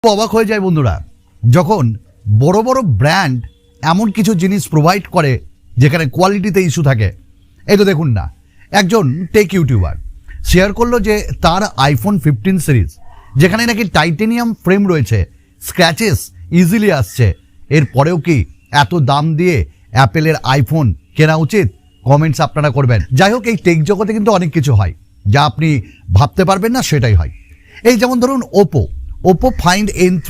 অবাক হয়ে যায় বন্ধুরা যখন বড় বড় ব্র্যান্ড এমন কিছু জিনিস প্রোভাইড করে যেখানে কোয়ালিটিতে ইস্যু থাকে। এই তো দেখুন না, একজন টেক ইউটিউবার শেয়ার করলো যে তার আইফোন 15 সিরিজ যেখানে নাকি টাইটেনিয়াম ফ্রেম রয়েছে, স্ক্র্যাচেস ইজিলি আসছে, এরপরেও কি এত দাম দিয়ে অ্যাপেলের আইফোন কেনা উচিত? কমেন্টস আপনারা করবেন। যাই হোক, এই টেক জগতে কিন্তু অনেক কিছু হয় যা আপনি ভাবতে পারবেন না, সেটাই হয়। এই যেমন ধরুন ওপো ফাইন্ড N3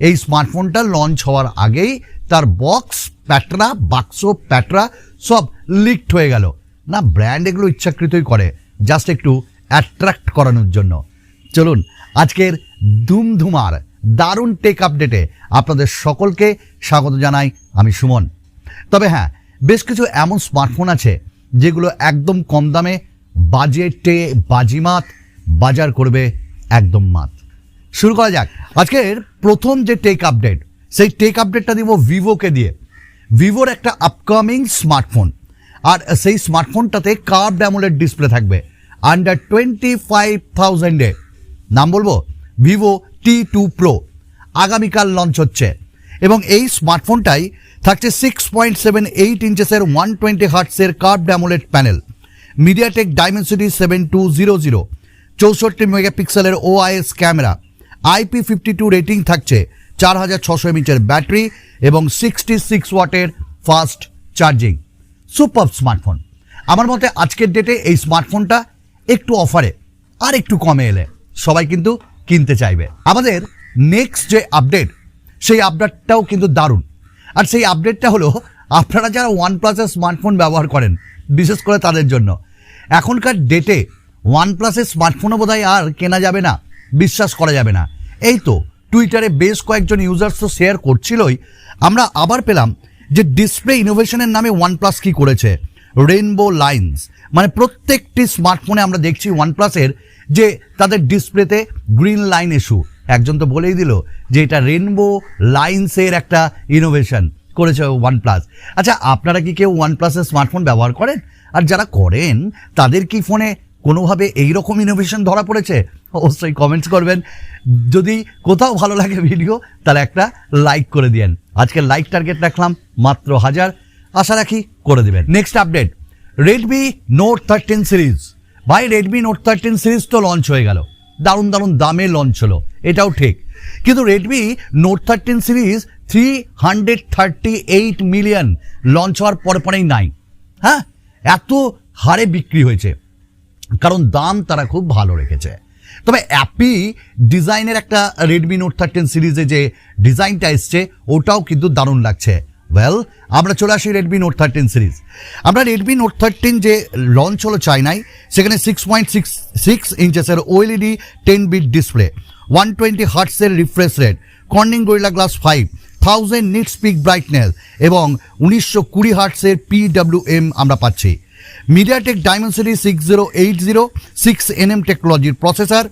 এই স্মার্টফোনটা লঞ্চ হওয়ার আগেই তার বাক্স প্যাটরা সব লিকড হয়ে গেল। না, ব্র্যান্ড এগুলো ইচ্ছাকৃতই করে জাস্ট একটু অ্যাট্রাক্ট করানোর জন্য। চলুন আজকের ধুমধুমার দারুণ টেক আপডেটে আপনাদের সকলকে স্বাগত জানাই। আমি সুমন। তবে হ্যাঁ, বেশ কিছু এমন স্মার্টফোন আছে যেগুলো একদম কম দামে বাজেটে বাজিমাত বাজার করবে একদম মাত। শুরু করা যাক আজকের প্রথম যে টেক আপডেট। সেই টেক আপডেটটা দিব ভিভোকে দিয়ে। ভিভোর একটা আপকামিং স্মার্টফোন, আর সেই স্মার্টফোনটাতে কার্ভড অ্যামোলেড ডিসপ্লে থাকবে আন্ডার 25,000-এ। নাম বলবো ভিভো T2 Pro, আগামীকাল লঞ্চ হচ্ছে। এবং এই স্মার্টফোনটাই থাকছে 6.78 ইঞ্চেসের 120 হার্টসের curved AMOLED panel, MediaTek Dimensity 7200, 64 মেগাপিক্সেলের OIS ক্যামেরা, IP52 রেটিং থাকছে, 4600 mAh ব্যাটারি এবং 66 ওয়াটের ফাস্ট চার্জিং। Super smartphone. আমার মতে আজকের ডেটে এই স্মার্টফোনটা একটু অফারে আর একটু কমে এলে সবাই কিন্তু কিনতে চাইবে। আমাদের নেক্সট যে আপডেট, সেই আপডেটটাও কিন্তু দারুণ। আর সেই আপডেটটা হলো আপনারা যারা OnePlus-এর স্মার্টফোন ব্যবহার করেন, বিশেষ করে তাদের জন্য। এখনকার ডেটে OnePlus-এর স্মার্টফোনও বোধহয় আর কেনা যাবে না, বিশ্বাস করা যাবে না। এই তো টুইটারে বেশ কয়েকজন ইউজার্স তো শেয়ার করছিলই। আমরা আবার পেলাম যে ডিসপ্লে ইনোভেশনের নামে OnePlus কি করেছে, রেইনবো লাইন্স। মানে প্রত্যেকটি স্মার্টফোনে আমরা দেখছি OnePlus-এর যে তাদের ডিসপ্লেতে গ্রিন লাইন ইস্যু। একজন তো বলেই দিল যে এটা রেইনবো লাইন্সের একটা ইনোভেশন করেছে OnePlus। আচ্ছা, আপনারা কি কেউ OnePlus-এর স্মার্টফোন ব্যবহার করেন? আর যারা করেন তাদের কি ফোনে কোনোভাবে এইরকম ইনোভেশন ধরা পড়েছে? অবশ্যই কমেন্টস করবেন। যদি কোথাও ভালো লাগে ভিডিও, তাহলে একটা লাইক করে দিয়েন। আজকের লাইক টার্গেট রাখলাম মাত্র 1000, আশা রাখি করে দেবেন। Next update, Redmi Note 13 series. ভাই, Redmi Note 13 সিরিজ তো লঞ্চ হয়ে গেল, দারুণ দারুণ দামে লঞ্চ হলো, এটাও ঠিক। কিন্তু Redmi Note 13 series 338 million launch হওয়ার পরেই নাই। হ্যাঁ, এত হারে বিক্রি হয়েছে কারণ দাম তারা খুব ভালো রেখেছে। তবে অ্যাপি ডিজাইনের একটা Redmi Note 13 সিরিজে যে ডিজাইনটা এসছে ওটাও কিন্তু দারুণ লাগছে। ওয়েল, আমরা চলে আসি Redmi Note 13 সিরিজ। আমরা Redmi Note 13 যে লঞ্চ হলো চায়নায়, সেখানে 6.66 ইঞ্চেসের OLED 10-bit ডিসপ্লে, 120 হার্টসের refresh rate, Corning Gorilla Glass 5, 1000 nits peak brightness এবং 1920 হার্টসের PWM আমরা পাচ্ছি। মিডিয়াটেক ডাইমেনসিটি 6080 6nm টেকনোলজির প্রসেসর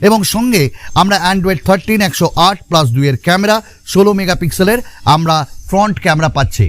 এবং সঙ্গে আমরা অ্যান্ড্রয়েড 13 108+2 ক্যামেরা, 16 মেগাপিক্সেলের আমরা ফ্রন্ট ক্যামেরা পাচ্ছি।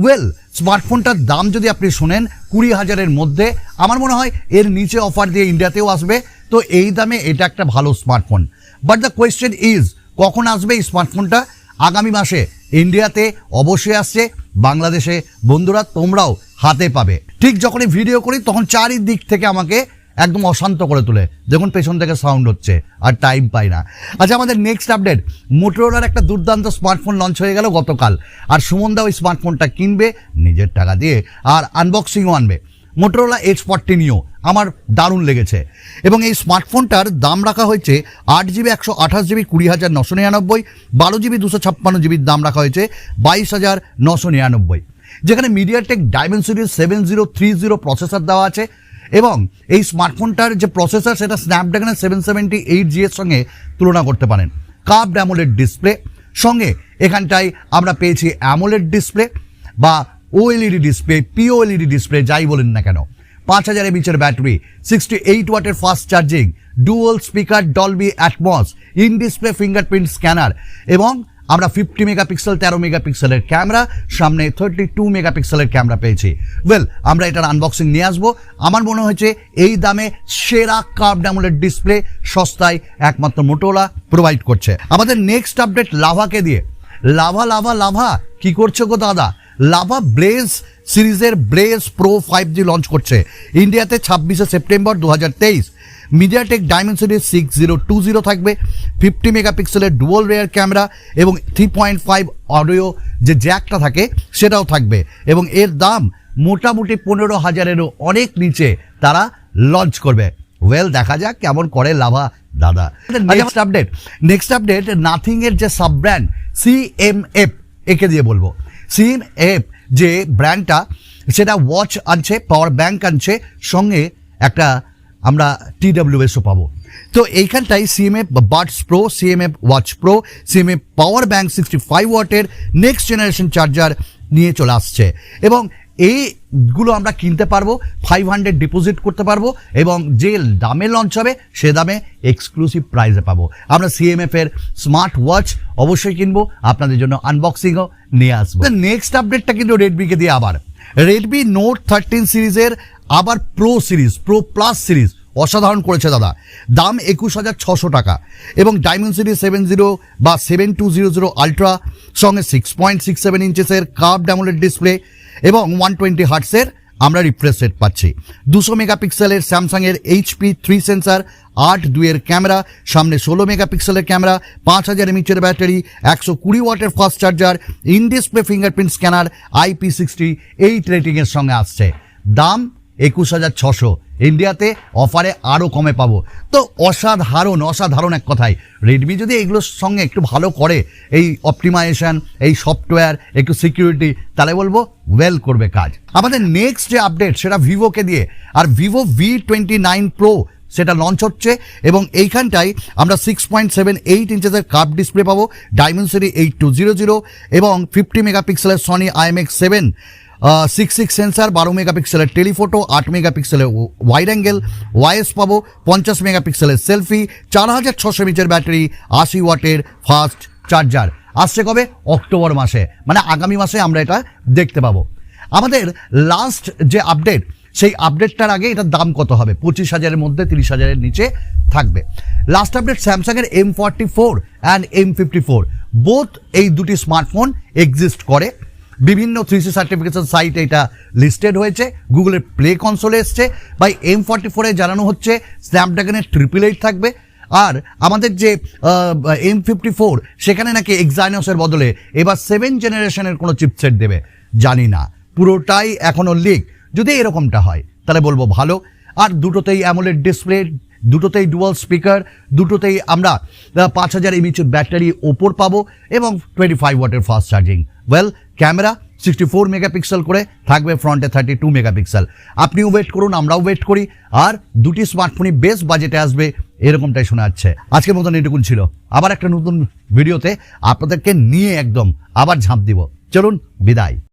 ওয়েল, স্মার্টফোনটার দাম যদি আপনি শোনেন 20,000-এর মধ্যে, আমার মনে হয় এর নিচে অফার দিয়ে ইন্ডিয়াতেও আসবে। তো এই দামে এটা একটা ভালো smartphone. But the question is, কখন আসবে এই স্মার্টফোনটা? আগামী মাসে ইন্ডিয়াতে অবশ্যই আসছে, বাংলাদেশে বন্ধুরা তোমরাও হাতে পাবে। ঠিক যখনই ভিডিও করি তখন চারিদিক থেকে আমাকে একদম অশান্ত করে তোলে। দেখুন পেছন থেকে সাউন্ড হচ্ছে আর টাইম পাই না। আচ্ছা, আমাদের নেক্সট আপডেট, মোটরোলার একটা দুর্দান্ত স্মার্টফোন লঞ্চ হয়ে গেল গতকাল। আর সুমনদা ওই স্মার্টফোনটা কিনবে নিজের টাকা দিয়ে আর আনবক্সিংও আনবে। মোটরোলা H40 Neo আমার দারুণ লেগেছে এবং এই স্মার্টফোনটার দাম রাখা হয়েছে 8GB 128GB 20,999, 12GB 256GB দাম রাখা হয়েছে 22,999, যেখানে মিডিয়াটেক ডাইমেনসিটি 7030 প্রসেসর দেওয়া আছে। এবং এই স্মার্টফোনটার যে প্রসেসর সেটা স্ন্যাপড্রাগন 778G এর সঙ্গে তুলনা করতে পারেন। কার্ভড অ্যামোলেড ডিসপ্লে সঙ্গে এখানটায় আমরা পেয়েছি অ্যামোলেড ডিসপ্লে বা OLED ডিসপ্লে, POLED ডিসপ্লে, যাই বলেন না কেন। 5000 mAh ব্যাটারি, 68 ওয়াটের fast charging, dual speaker, Dolby atoms, in display fingerprint scanner এবং আমরা 50 মেগাপিক্সেল 13 মেগাপিক্সেলের ক্যামেরা, সামনে 32 মেগাপিক্সেলের ক্যামেরা পেয়েছি। ওয়েল, আমরা এটার আনবক্সিং নিয়ে আসবো। আমার মনে হয়েছে এই দামে সেরা কার্ভড অ্যামোলেড ডিসপ্লে সস্তায় একমাত্র মোটোরোলা প্রোভাইড করছে। আমাদের নেক্সট আপডেট লাভাকে দিয়ে। লাভা কি করছে গো দাদা? লাভা ব্লেজ সিরিজের ব্লেজ প্রো 5G লঞ্চ করছে ইন্ডিয়াতে 26শে সেপ্টেম্বর 2023। মিডিয়াটেক ডাইমেনসিটি 6020 থাকবে, 50 মেগাপিক্সেলের ডুয়াল রেয়ার ক্যামেরা এবং 3.5 অডিও যে জ্যাকটা থাকে সেটাও থাকবে, এবং এর দাম মোটামুটি 15,000-এরও অনেক নিচে তারা লঞ্চ করবে। ওয়েল, দেখা যাক কেমন করে লাভা দাদা। নেক্সট আপডেট নাথিং এর যে সাব ব্র্যান্ড CMF, একে দিয়ে বলবো। CMF যে ব্র্যান্ডটা, সেটা ওয়াচ আনছে, পাওয়ার ব্যাংক আনছে, সঙ্গে একটা আমরা TWSও পাবো। তো এইখানটাই CMF Buds pro, CMF watch pro, CMF power bank 65 ওয়াটের নেক্সট জেনারেশন চার্জার নিয়ে চলে আসছে, এবং এইগুলো আমরা কিনতে পারবো, 500 ডিপোজিট করতে পারবো, এবং যে দামে লঞ্চ হবে সে দামে এক্সক্লুসিভ প্রাইসে পাবো। আমরা CMF এর স্মার্ট ওয়াচ অবশ্যই কিনবো, আপনাদের জন্য আনবক্সিংও নিয়ে আসবো। নেক্সট আপডেটটা কিন্তু রেডমিকে দিয়ে আবার। রেডমি নোট 13 সিরিজের আবার pro series, pro plus series অসাধারণ করেছে দাদা। দাম 21,600 টাকা, এবং ডাইমেনসিটি 70 বা 7200 আলট্রা, সঙ্গে 6.67 ইঞ্চেসের কার্ভড অ্যামোলেড ডিসপ্লে এবং 120 হার্টসের আমরা রিফ্রেশ রেট পাচ্ছি। 200 মেগাপিক্সেলের স্যামসাংয়ের HP3 সেন্সার, 8:2 ক্যামেরা, সামনে 16 মেগাপিক্সেলের ক্যামেরা, 5000 mAh ব্যাটারি, 120 ওয়াটের fast charger, in display fingerprint scanner, IP68 রেটিংয়ের সঙ্গে আসছে। দাম 21,600, ইন্ডিয়াতে অফারে আরও কমে পাবো। তো অসাধারণ এক কথায়। রেডমি যদি এগুলোর সঙ্গে একটু ভালো করে, এই অপটিমাইজেশন, এই সফটওয়্যার, একটু সিকিউরিটি, তাহলে বলবো ওয়েল করবে কাজ। আমাদের নেক্সট যে আপডেট সেটা ভিভোকে দিয়ে, আর ভিভো V29 প্রো সেটা লঞ্চ হচ্ছে, এবং এইখানটায় আমরা 6.78 ইঞ্চেসের কার্ভ ডিসপ্লে পাবো, ডাইমেনসিটি 8200, এবং 50 মেগাপিক্সেলের সনি IMX7 66 সেন্সার, 12 মেগাপিক্সেলের টেলিফোটো, 8 মেগাপিক্সেলের ওয়াইড অ্যাঙ্গেল ওয়াইস পাবো, 50 মেগাপিক্সেলের সেলফি, 4600 mAh ব্যাটারি, 80 ওয়াটের ফাস্ট চার্জার। আসছে কবে? অক্টোবর মাসে, মানে আগামী মাসে আমরা এটা দেখতে পাবো। আমাদের লাস্ট যে আপডেট, সেই আপডেটটার আগে এটার দাম কত হবে? 25,000-এর মধ্যে, 30,000-এর নিচে থাকবে। লাস্ট আপডেট স্যামসাংয়ের M44 অ্যান্ড M54, বোথ এই দুটি স্মার্টফোন এক্সিস্ট করে। বিভিন্ন 3C সার্টিফিকেশন সাইটে এটা লিস্টেড হয়েছে, গুগলের প্লে কনসোলে এসছে। বাই M44-এ জানানো হচ্ছে স্ন্যাপড্রাগনের 888 থাকবে, আর আমাদের যে M54 সেখানে নাকি এক্সাইনোসের বদলে এবার 7 জেনারেশনের কোনো চিপসেট দেবে। জানি না, পুরোটাই এখনও লিক। যদি এরকমটা হয় তাহলে বলবো ভালো। আর দুটোতেই অ্যামোলেড ডিসপ্লে, দুটোতেই ডুয়াল স্পিকার, দুটোতেই আমরা 5000 mAh ব্যাটারি ওপর পাবো, এবং 25 ওয়াটের fast charging. Well, camera 64 megapixel করে থাকবে, ফ্রন্টে 32 মেগাপিক্সেল। আপনিও ওয়েট করুন, আমরাও ওয়েট করি, আর দুটি স্মার্টফোনই বেস্ট বাজেটে আসবে, এরকমটাই শোনা যাচ্ছে। আজকের মতন এটুকুন ছিল। আবার একটা নতুন ভিডিওতে আপনাদেরকে নিয়ে একদম আবার ঝাঁপ দিব। চলুন, বিদায়।